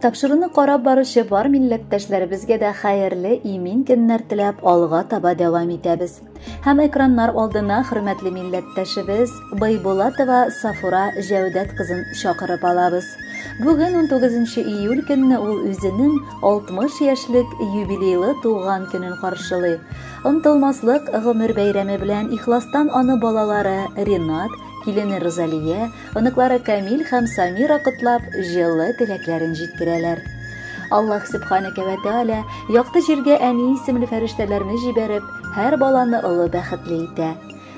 Тапшыруны карап баручы бар милләттәшләребезгә дә хәерле, имин көннәр теләп алга таба дәвам итәбез. Һәм экраннар алдына хөрмәтле милләттәшебез Байбулатова Сафура Җәүдәт кызын чакырып алабыз. Бүген 19 июль көнне ул үзенең 60 яшьлек юбилейлы туган көнен каршылый. Онытылмаслык гомер бәйрәме белән ихластан аны балалары Ринат, килене Розалия, оныклары Камил һәм Самира котлап, җылы теләкләрен җиткерәләр. Аллаһ Субханаһу ва Тааля якты җиргә әни исемле фәрештәләрне җибәреп, һәр баланы олы бәхетле итә.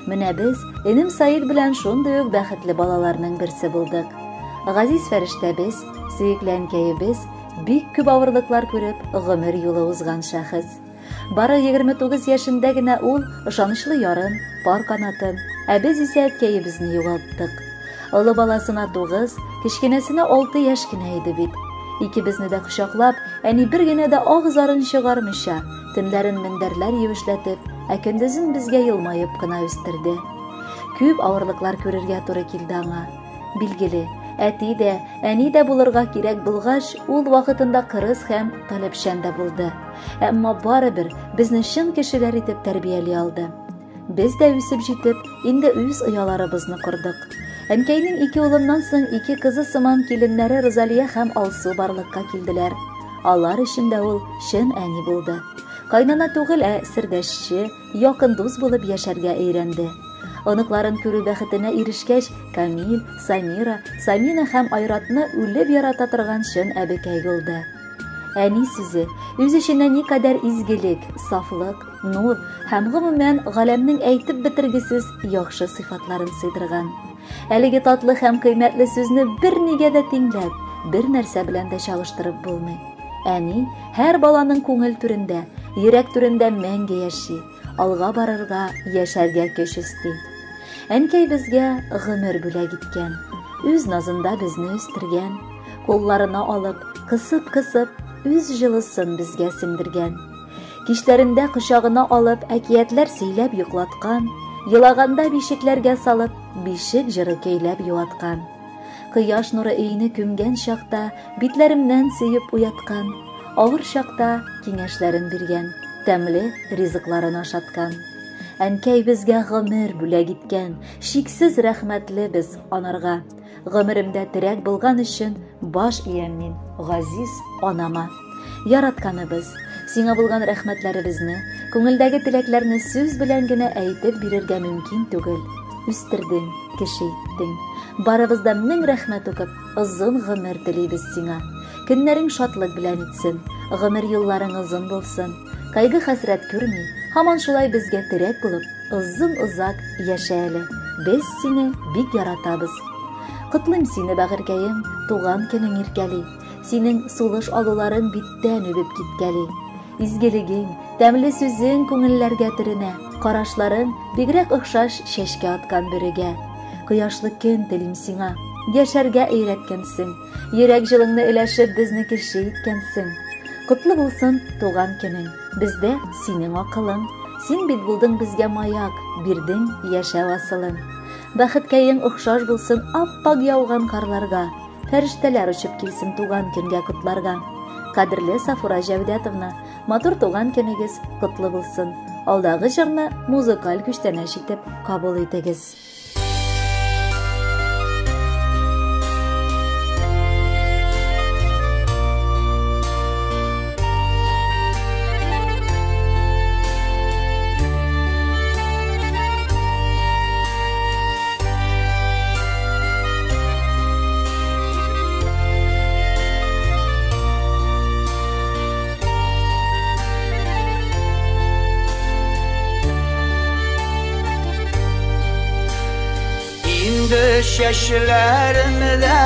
Менә без энем Саид белән шундый ук бәхетле балаларның берсе булдык. Газиз фәрештәбез, сөекләнкәебез, бик күп авырлыклар күреп, гомер юлы узган шәхес. Бары 29 яшендә генә ул ышанычлы ярын, пар канатын, ә без исә әткәебезне югалттык. Олы баласына 9, кечкенәсенә 6 яшь кенә иде бит. Икебезне дә кочаклап, әни бер генә дә агызарын чыгармыйча, төнләрен мендәрләр юешләтеп, ә көндезен безгә елмаеп кына үстерде. Күп авырлыклар күрергә туры килде аңа. Билгеле, әти дә, әни дә булырга кирәк булгач, ул вакытында кырыс һәм таләпчән дә булды. Әмма барыбер безне чын кешеләр итеп тәрбияли алды. Без дә үсеп җитеп, инде үз ояларыбызны курдык. Әнкәйнең 2 улыннан соң 2 кызы сыман киленнәре Розалия һәм Алсу барлыкка килделәр. Алар өчен ул чын әни булды. Кайнана түгел, ә сердәшче, якын дус булып яшәргә өйрәнде. Оныкларын күрү бәхетенә ирешкәч, Камил, Самира, Самина һәм Айратны үлеп ярата торган чын әбекәй булды. Әни сүзе үз эченә никадәр изгелек, сафлык, нур һәм гомумән галәмнең әйтеп бетергесез яхшы сыйфатларын сыйдырган. Әлеге татлы һәм кыйммәтле сүзне бер нигә дә тиңләп, бер нәрсә белән дә чагыштырып булмый. Әни һәр баланың күңел түрендә, йөрәк түрендә мәңге яши, алга барырга, яшәргә көч исти. Әнкәй безгә гомер бүләк иткән, үз назында безне үстергән, кулларына алып, кысып-кысып, үз җылысын безгә сеңдергән. Кичләрендә кочагына алып, әкиятләр сөйләп йоклаткан, елаганда бишекләргә салып, бишек җыры көйләп юаткан. Кояш нуры өйне күмгән чакта, битләремнән сөеп уяткан, авыр чакта киңәшләрен биргән, тәмле ризыкларын ашаткан. Әнкәй безгә гомер бүләк иткән, шиксез рәхмәтле без анарга. Гомеремдә терәк булган өчен баш иям мин, газиз анама. Яратканыбыз, сиңа булган рәхмәтләребезне, күңелдәге теләкләрне сүз белән генә әйтеп бирергә мөмкин түгел. Үстердең, кеше иттең. Барыбызда 1000 рәхмәт укып, озын гомер телибез сиңа. Көннәрең шатлык белән итсен, гомер юлларың озын булсын. Кайгы хәсрәт күрми, һаман шулай безгә терәк булып, озын-озак яшә әле. Без сине бик яратабыз. Котлыйм сине, бәгыркәем, туган көнең иркәли. Синең сулыш алуларың биттән үбеп киткәли. Изгелегең, тәмле сүзең күңелләргә төренә, карашларың бигрәк охшаш чәчкә аткан бөрегә. Кояшлы көн телим сиңа, яшәргә өйрәткәнсең, йөрәк җылыңны өләшеп безне кеше иткәнсең. Котлы булсын туган көнең, бездә синең акылың. Син бит булдың безгә маяк, бирдең яшәү асылың. Бәхеткәең охшаш булсын аппак яуган карларга, фәрештәләр очып килсен туган көнгә котларга. Кадерле Сафура Җәүдәтовна, матур туган көнегез котлы булсын. Алдагы җырны музыкаль күчтәнәч итеп кабул итегез. Şeşlerimde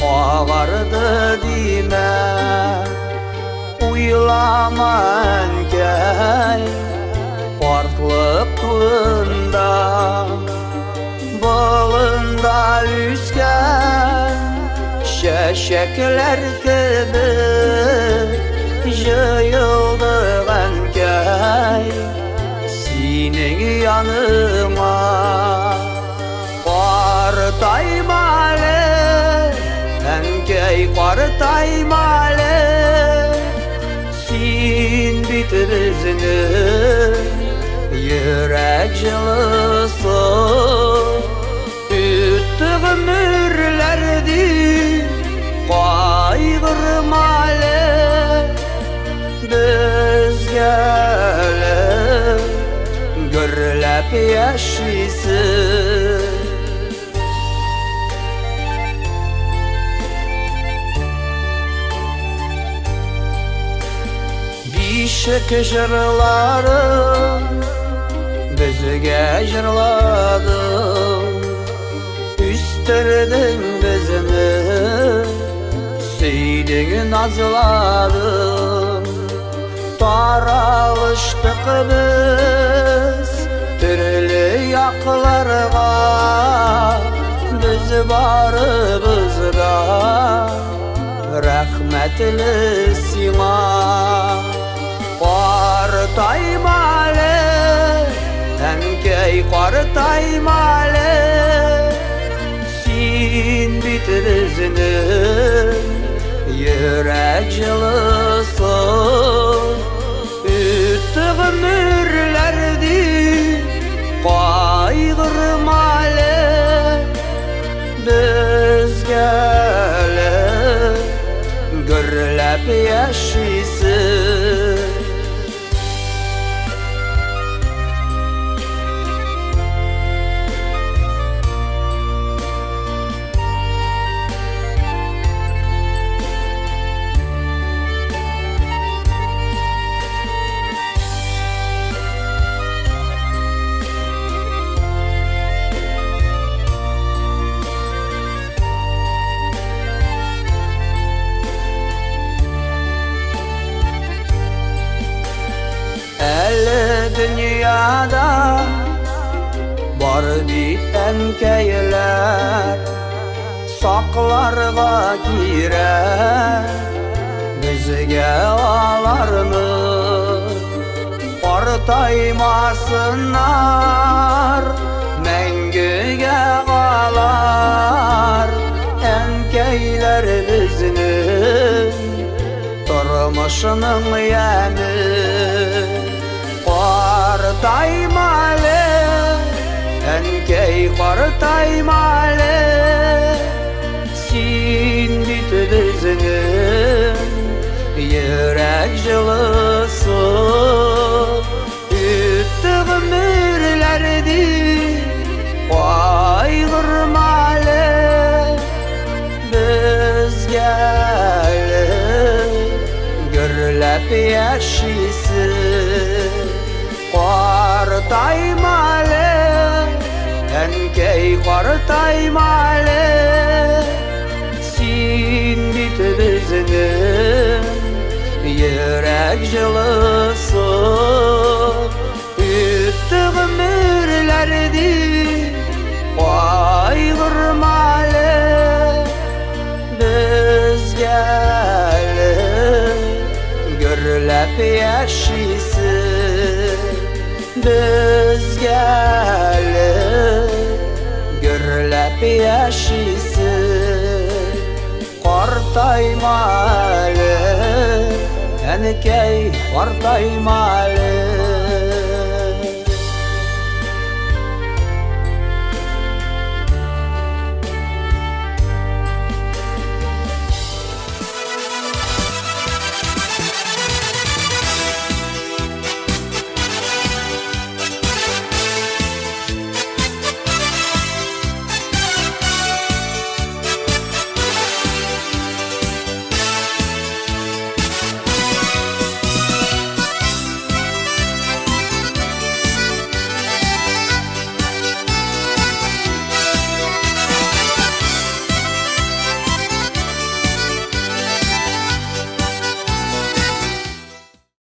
ağardı dime, uylama önkey farklılık tuğunda, balında üsken şeşekler gibi jıyıldı önkey senin yanıma. Partaymalı, ənkəy qartaymalı Sin bitibizini yürek jılısı Üttü ömürlerdi qaygırmalı Bizgele gürlep yaşaysın Bişik jırlarım bizge jırladım Üstürdün bizimi Süydün nazladın Taralıştık biz Türlü yaklarga Biz barımızda Rahmetli sima Qartaymalı Ənkəy qartaymalı Sin bitibizinin yürek jılısı Üttü ömürlerdi qaygırmalı Bizgele gürlep yaşaysın Dünyada var biten keyler Saklarga girer bizge alarmı Qartaymasınlar mengüge qalar Enkeyler bizinin turmuşunun yemi Qartaymalı Ənkəy qartaymalı Sin bitibizinin yürek jılısı Üttü ömürlerdi qaygırmalı Bizgele gürlep yaşaysın Qartaymalı Ənkəy qartaymalı Sin bitibizinin yürek jılısı Üttü ömürlerdi qaygırmalı Bizgele gürlep yaşaysın Bizgele gürlep yaşaysın Qartaymalı Ənkəy qartaymalı